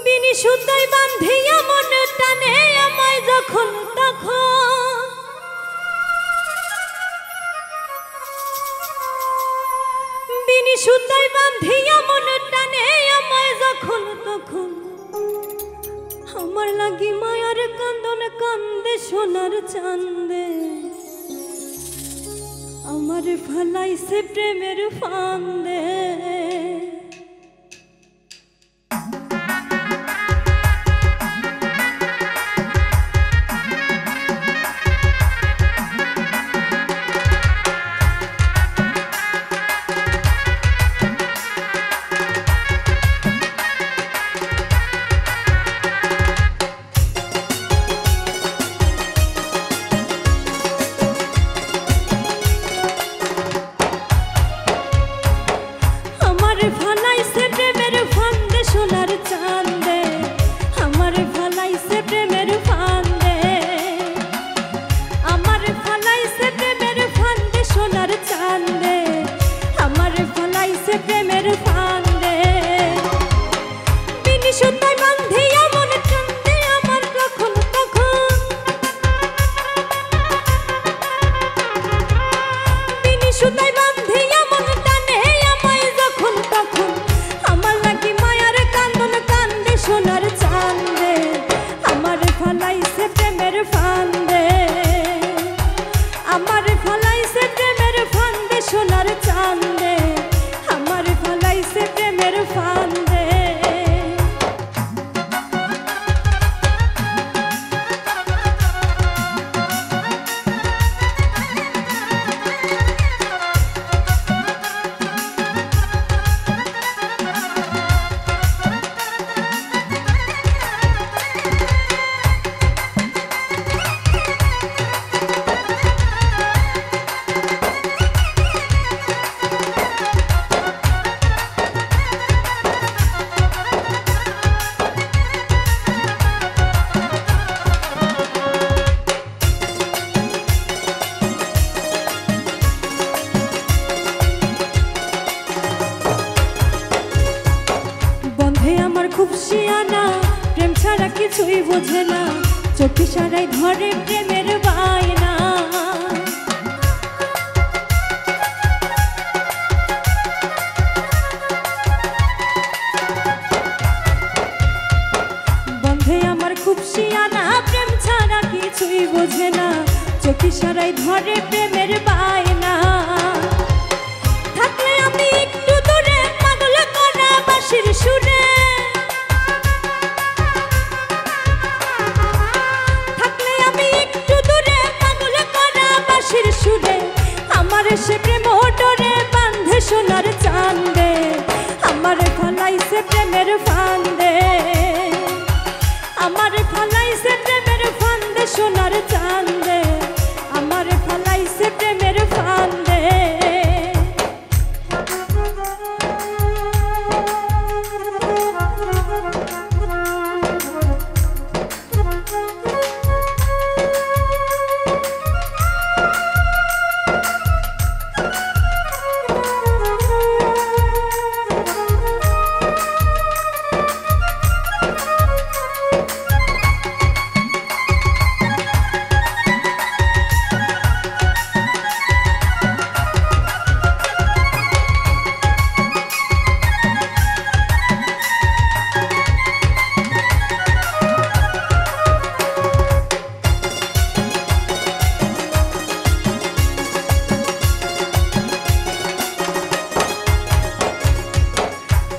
বিনি সুতাই বান্ধিয়া মন টানে আমায় যখন তখন, বিনি সুতাই বান্ধিয়া মন টানে আমায় যখন তখন, আমার লাগি মায়ার কান্দন কান্দে সোনার চান্দে, আমার ফালাইছে প্রেমের ফান্দে। খুব শিয়ানা প্রেম ছাড়া কিছুই বোঝে না, চোখে সারাই ধরে প্রেমের বায়না। বন্ধে আমার খুব শিয়ানা প্রেম ছাড়া কিছুই বোঝে না, চোখে সারাই ধরে প্রেমের বায়না। থাকলে আমি একটু দূরে পাগল করা বাঁশির সুরে, সে প্রেম ডরে বাঁধে সোনার চান্দে, আমার ফলাইছে প্রেমের ফান্দে, আমার ফলাইছে প্রেমের ফান্দে সোনার চান্দে, আমার ফলাইছে প্রেমের ফান্দে।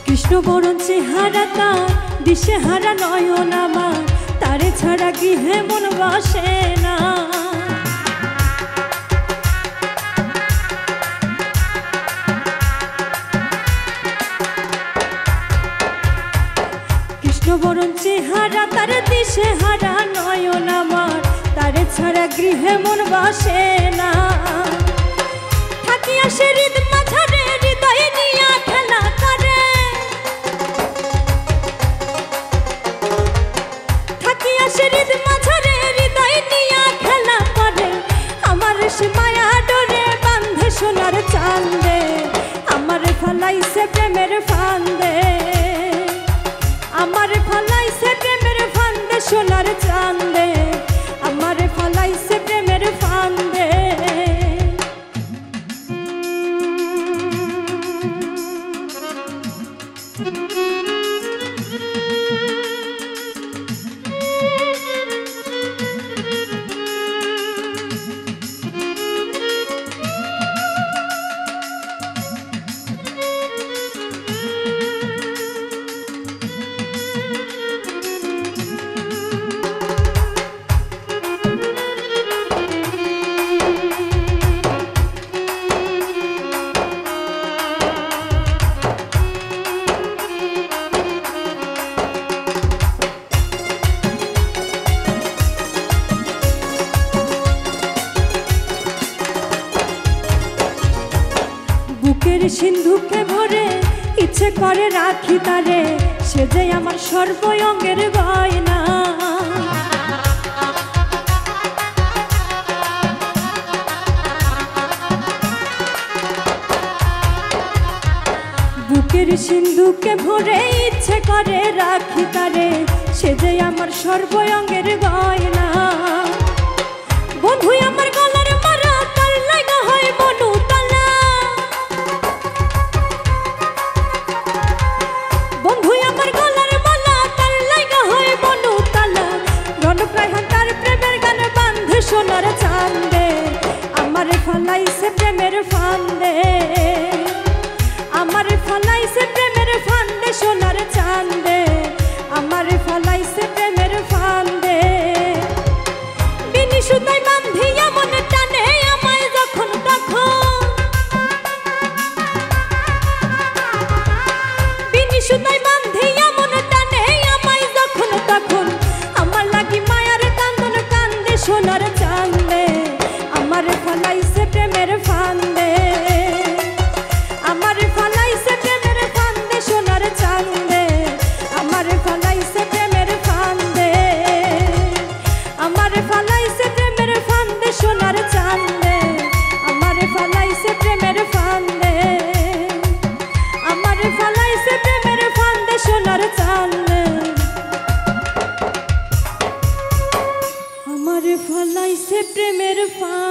কৃষ্ণ বরণ চেহারা তার, দিশে হারা নয়ন আমার, তারে ছাড়া গৃহে মন বসে না। কৃষ্ণ বরণ চেহারা তার, দিশে হারা নয়ন আমার, তারে ছাড়া গৃহে মন বসে না। থাকিয়া সে হৃদ মাঝারে হৃদয় নিয়া খেলা করে, হৃদ মাঝারে হৃদয় নিয়া খেলা করে, আমার সে মায়া ডরে বাঁধে সোনার চান্দে, আমার ফলাইছে প্রেমের ফান্দে, আমারে ফালাইছে প্রেমের ফান্দে সোনার চাঁদে, আমারে ফালাইছে প্রেমের ফান্দে। বুকের সিন্ধুকে ভরে ইচ্ছে করে রাখি তারে, সে যে আমার সর্বঙ্গের গয়না। বুকের সিন্ধুকে ভরে ইচ্ছে করে রাখি তারে, সে যে আমার সর্বঙ্গের গয়না। বন্ধু আমার গলার মারা তার লাগা হয় মনু তালা, বন্ধু আমার গলার মালা তার লাগা হয় মনু তালা। রণপ্রায়হান তার প্রেমের গান বান্ধে সোনার চাঁদে, আমারে ফালাইছে প্রেমের ফান্দে, আমারে ফালাইছে প্রেমের ফান্দে সোনার চাঁদে, আমারে ফালাইছে প্রেমের ফান্দে। বিনি সুতায় বান্ধিয়া মনে টানে আমায় যখন তখন, বিনি সুতায় বান্ধিয়া মনে টানে আমায় যখন তখন। আমার লাগি মায়ার কান্দন কান্দে সোনার চাঁদে, আমারে ফালাইছে প্রেমের ফান্দে, আমারে ফালাইছে প্রেমের ফান্দে সোনার চাঁদে, আমারে ফালাইছে প্রেমের ফান্দে, আমারে ফালাইছে প্রেমের ফান্দে সোনার চাঁদে, আমারে ফালাইছে প্রেমের ফান্দে, আমারে ফালাইছে প্রেমের ফান্দে সোনার চাঁদে, আমারে ফালাইছে প্রেমের ফান্দে।